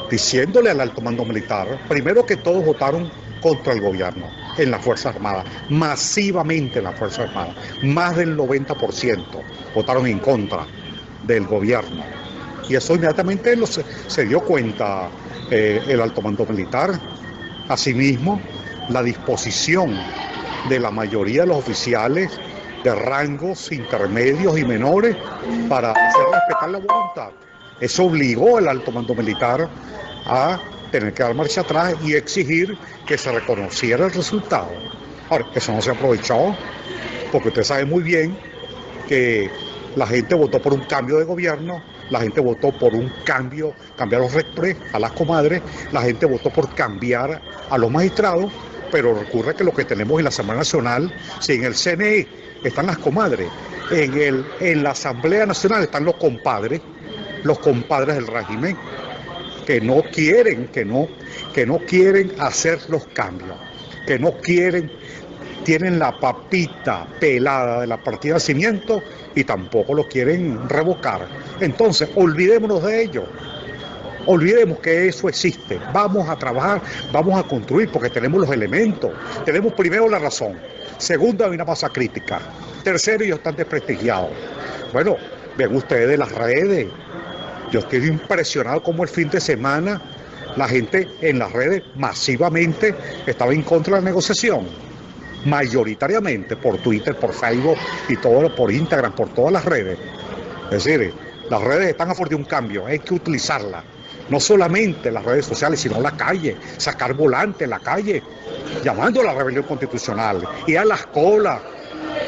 diciéndole al alto mando militar, primero que todos votaron contra el gobierno en las Fuerzas Armadas, masivamente en las Fuerzas Armadas, más del 90% votaron en contra del gobierno. Y eso inmediatamente se dio cuenta el alto mando militar. Asimismo, la disposición de la mayoría de los oficiales de rangos intermedios y menores para hacer respetar la voluntad. Eso obligó al alto mando militar a tener que dar marcha atrás y exigir que se reconociera el resultado. Ahora, eso no se aprovechó, porque usted sabe muy bien que la gente votó por un cambio de gobierno, la gente votó por un cambiar los rectores, a las comadres, la gente votó por cambiar a los magistrados, pero ocurre que lo que tenemos en la Asamblea Nacional, si en el CNE están las comadres, en la Asamblea Nacional están los compadres del régimen, que no quieren hacer los cambios, que no quieren tienen la papita pelada de la partida de nacimiento y tampoco lo quieren revocar. Entonces, olvidémonos de ello. Olvidemos que eso existe. Vamos a trabajar, vamos a construir, porque tenemos los elementos. Tenemos primero la razón. Segundo, hay una masa crítica. Tercero, ellos están desprestigiados. Bueno, ven ustedes de las redes. Yo estoy impresionado como el fin de semana la gente en las redes masivamente estaba en contra de la negociación. Mayoritariamente por Twitter, por Facebook y todo, por Instagram, por todas las redes. Es decir, las redes están a favor de un cambio, hay que utilizarlas. No solamente las redes sociales, sino la calle, sacar volantes en la calle, llamando a la rebelión constitucional, ir a las colas,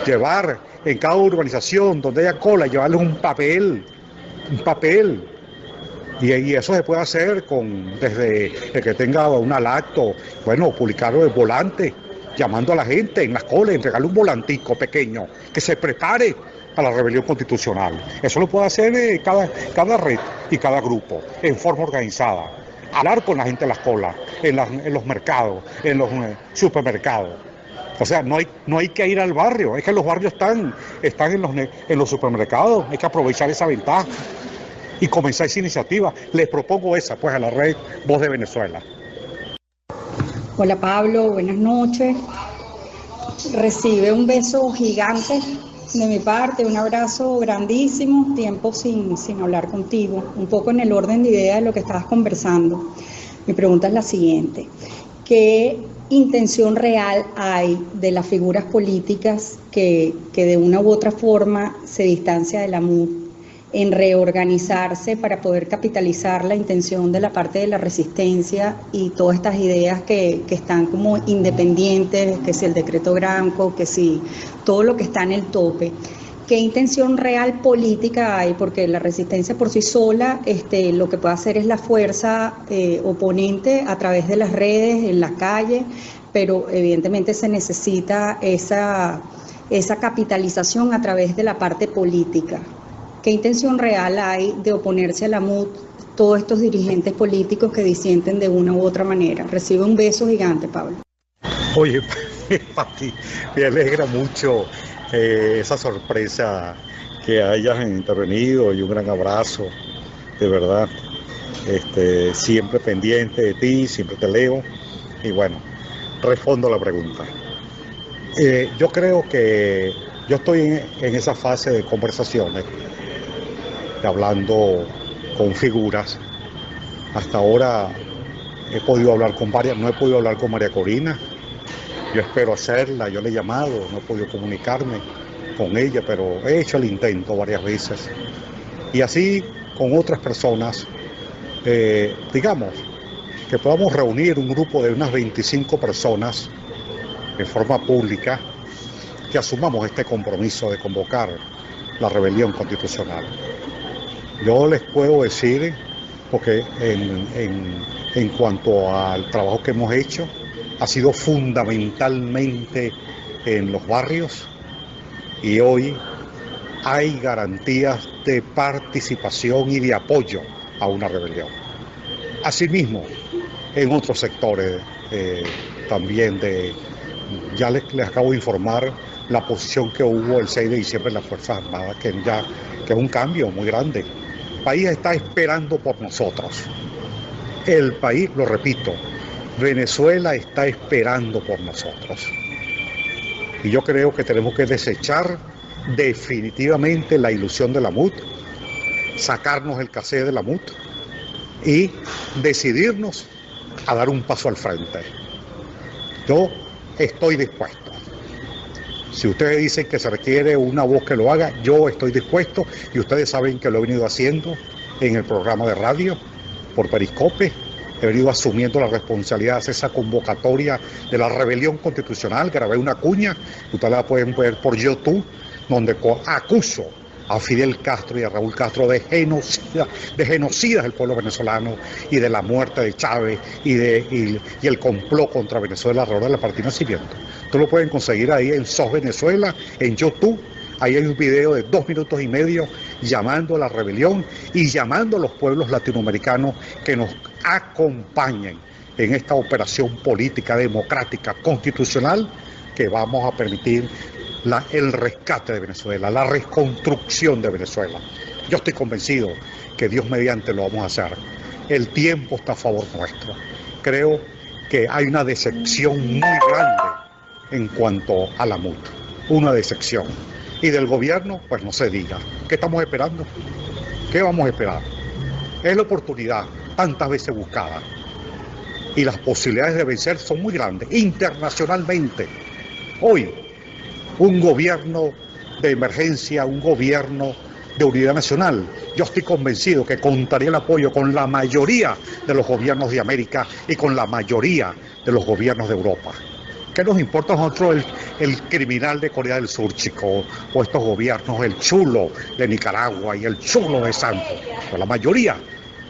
llevar en cada urbanización donde haya cola, llevarles un papel. Y eso se puede hacer desde el que tenga un alacto, bueno, publicarlo en volante, llamando a la gente en las colas, entregarle un volantico pequeño, que se prepare a la rebelión constitucional. Eso lo puede hacer cada red y cada grupo, en forma organizada. Hablar con la gente en las colas, en los mercados, en los supermercados. O sea, no hay que ir al barrio, es que los barrios están en los supermercados, hay que aprovechar esa ventaja y comenzar esa iniciativa. Les propongo esa, pues, a la red Voz de Venezuela. Hola Pablo, buenas noches. Recibe un beso gigante de mi parte, un abrazo grandísimo, tiempo sin hablar contigo, un poco en el orden de ideas de lo que estabas conversando. Mi pregunta es la siguiente: ¿qué intención real hay de las figuras políticas que de una u otra forma se distancia de la MUD en reorganizarse para poder capitalizar la intención de la parte de la resistencia y todas estas ideas que están como independientes, que si el decreto Gramco, que si todo lo que está en el tope? ¿Qué intención real política hay? Porque la resistencia por sí sola lo que puede hacer es la fuerza oponente a través de las redes, en la calle, pero evidentemente se necesita esa capitalización a través de la parte política. ¿Qué intención real hay de oponerse a la MUD todos estos dirigentes políticos que disienten de una u otra manera? Recibe un beso gigante, Pablo. Oye, Pati, me alegra mucho esa sorpresa que hayas intervenido y un gran abrazo, de verdad. Siempre pendiente de ti, siempre te leo y bueno, respondo la pregunta. Yo creo que yo estoy en esa fase de conversaciones, hablando con figuras. Hasta ahora he podido hablar con varias, no he podido hablar con María Corina. Yo espero hacerla, yo le he llamado, no he podido comunicarme con ella, pero he hecho el intento varias veces. Y así con otras personas, digamos, que podamos reunir un grupo de unas 25 personas en forma pública, que asumamos este compromiso de convocar la rebelión constitucional. Yo les puedo decir, porque en cuanto al trabajo que hemos hecho, ha sido fundamentalmente en los barrios y hoy hay garantías de participación y de apoyo a una rebelión. Asimismo, en otros sectores también ya les acabo de informar la posición que hubo el 6 de diciembre en las Fuerzas Armadas, que es un cambio muy grande. El país está esperando por nosotros. El país, lo repito, Venezuela está esperando por nosotros. Y yo creo que tenemos que desechar definitivamente la ilusión de la MUD, sacarnos el cassette de la MUD y decidirnos a dar un paso al frente. Yo estoy dispuesto. Si ustedes dicen que se requiere una voz que lo haga, yo estoy dispuesto y ustedes saben que lo he venido haciendo en el programa de radio, por Periscope. He venido asumiendo la responsabilidad de hacer esa convocatoria de la rebelión constitucional. Grabé una cuña, ustedes la pueden ver por YouTube, donde acuso a Fidel Castro y a Raúl Castro de genocidas del pueblo venezolano y de la muerte de Chávez y el complot contra Venezuela alrededor de la partida de nacimiento. Ustedes lo pueden conseguir ahí en SOS Venezuela, en YouTube. Ahí hay un video de 2 minutos y medio llamando a la rebelión y llamando a los pueblos latinoamericanos que nos acompañen en esta operación política, democrática, constitucional, que vamos a permitir el rescate de Venezuela, la reconstrucción de Venezuela. Yo estoy convencido que Dios mediante lo vamos a hacer. El tiempo está a favor nuestro. Creo que hay una decepción muy grande en cuanto a la MUT, una decepción. Y del gobierno, pues no se diga. ¿Qué estamos esperando? ¿Qué vamos a esperar? Es la oportunidad tantas veces buscada. Y las posibilidades de vencer son muy grandes, internacionalmente. Hoy, un gobierno de emergencia, un gobierno de unidad nacional, yo estoy convencido que contaría el apoyo con la mayoría de los gobiernos de América y con la mayoría de los gobiernos de Europa. ¿Qué nos importa a nosotros el criminal de Corea del Sur, chico? O estos gobiernos, el chulo de Nicaragua y el chulo de Santos. Pues la mayoría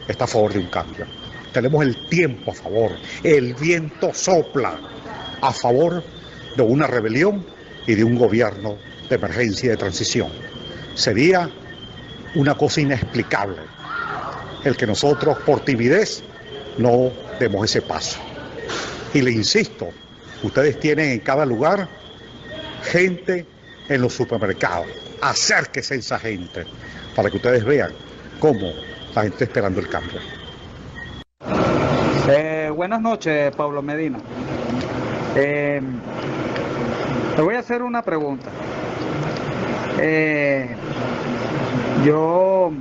está a favor de un cambio. Tenemos el tiempo a favor, el viento sopla a favor de una rebelión y de un gobierno de emergencia y de transición. Sería una cosa inexplicable el que nosotros por timidez no demos ese paso. Y le insisto, ustedes tienen en cada lugar gente en los supermercados. Acérquese a esa gente para que ustedes vean cómo la gente está esperando el cambio. Buenas noches, Pablo Medina. Te voy a hacer una pregunta. Yo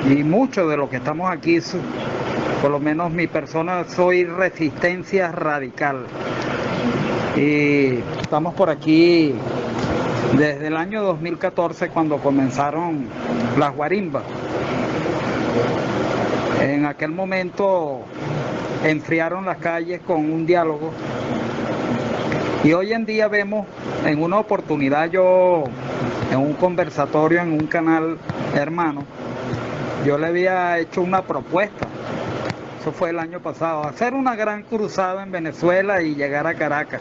y muchos de los que estamos aquí, por lo menos mi persona, soy resistencia radical. Y estamos por aquí desde el año 2014, cuando comenzaron las guarimbas. En aquel momento enfriaron las calles con un diálogo. Y hoy en día vemos, en una oportunidad yo, en un conversatorio en un canal hermano, yo le había hecho una propuesta, eso fue el año pasado, hacer una gran cruzada en Venezuela y llegar a Caracas.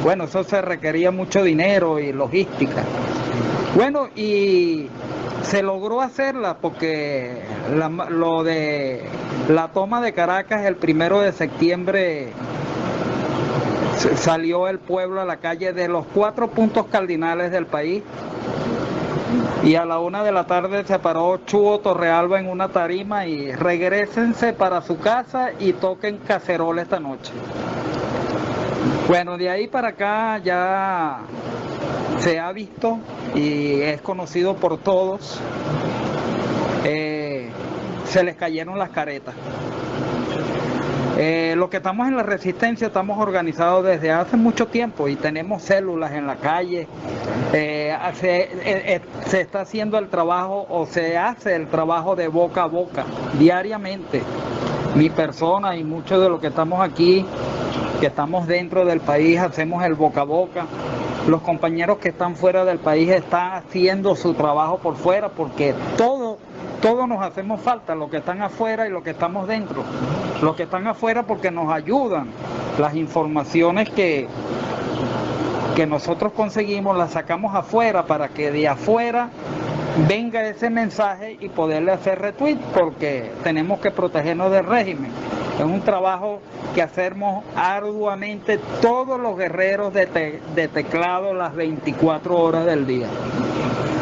Bueno, eso se requería mucho dinero y logística. Bueno, y se logró hacerla porque lo de la toma de Caracas el 1 de septiembre salió el pueblo a la calle de los 4 puntos cardinales del país y a la 1 de la tarde se paró Chuo Torrealba en una tarima y regrésense para su casa y toquen cacerola esta noche. Bueno, de ahí para acá ya se ha visto y es conocido por todos, se les cayeron las caretas. Los que estamos en la resistencia estamos organizados desde hace mucho tiempo y tenemos células en la calle. Se está haciendo el trabajo o se hace el trabajo de boca a boca diariamente. Mi persona y muchos de los que estamos aquí, que estamos dentro del país, hacemos el boca a boca. Los compañeros que están fuera del país están haciendo su trabajo por fuera porque todos nos hacemos falta, los que están afuera y los que estamos dentro. Los que están afuera porque nos ayudan. Las informaciones que nosotros conseguimos las sacamos afuera para que de afuera venga ese mensaje y poderle hacer retweet porque tenemos que protegernos del régimen. Es un trabajo que hacemos arduamente todos los guerreros de teclado las 24 horas del día.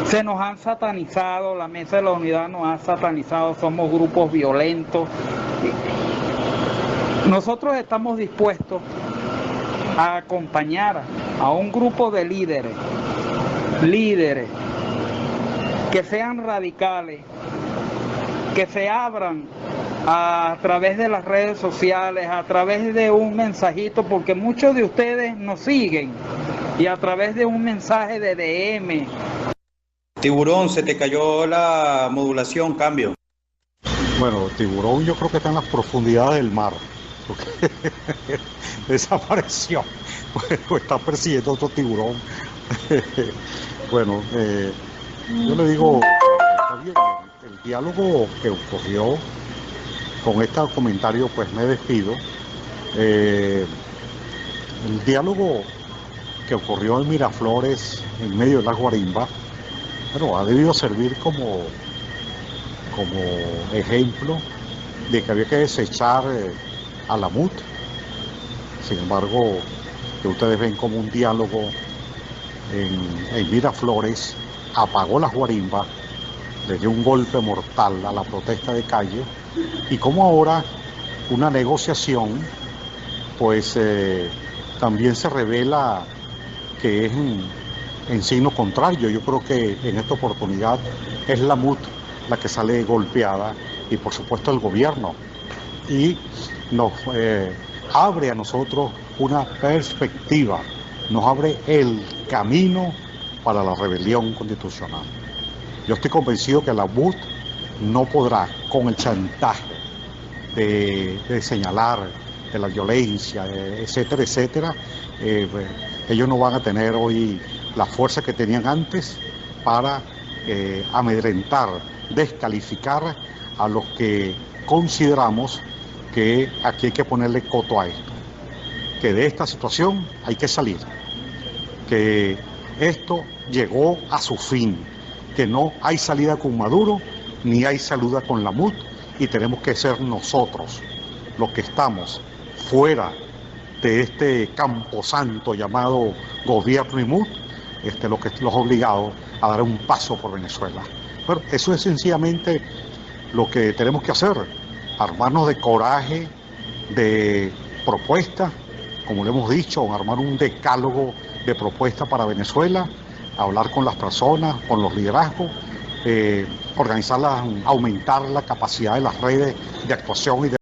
Se nos han satanizado, la Mesa de la Unidad nos ha satanizado, somos grupos violentos. Nosotros estamos dispuestos a acompañar a un grupo de líderes que sean radicales, que se abran a través de las redes sociales, a través de un mensajito, porque muchos de ustedes nos siguen, y a través de un mensaje de DM. Tiburón, se te cayó la modulación, cambio. Bueno, Tiburón yo creo que está en las profundidades del mar, porque desapareció, o está persiguiendo otro tiburón. Bueno, yo le digo, está bien, el diálogo que ocurrió, con este comentario pues me despido. El diálogo que ocurrió en Miraflores, en medio de las guarimbas, bueno, ha debido servir como ejemplo de que había que desechar a la MUT. Sin embargo, que ustedes ven como un diálogo en Miraflores apagó las guarimbas, le dio un golpe mortal a la protesta de calle, y como ahora una negociación pues también se revela que es en signo contrario. Yo creo que en esta oportunidad es la MUT la que sale golpeada y por supuesto el gobierno, y nos abre a nosotros una perspectiva, nos abre el camino para la rebelión constitucional. Yo estoy convencido que la MUT no podrá, con el chantaje de señalar de la violencia, etcétera, etcétera, ellos no van a tener hoy la fuerza que tenían antes para amedrentar, descalificar a los que consideramos que aquí hay que ponerle coto a esto, que de esta situación hay que salir, que esto llegó a su fin, que no hay salida con Maduro ni hay salida con la MUT, y tenemos que ser nosotros los que estamos fuera de este camposanto llamado gobierno y MUT, los obligados a dar un paso por Venezuela. Bueno, eso es sencillamente lo que tenemos que hacer, armarnos de coraje, de propuestas, como le hemos dicho, armar un decálogo de propuestas para Venezuela, hablar con las personas, con los liderazgos, organizarlas, aumentar la capacidad de las redes de actuación y de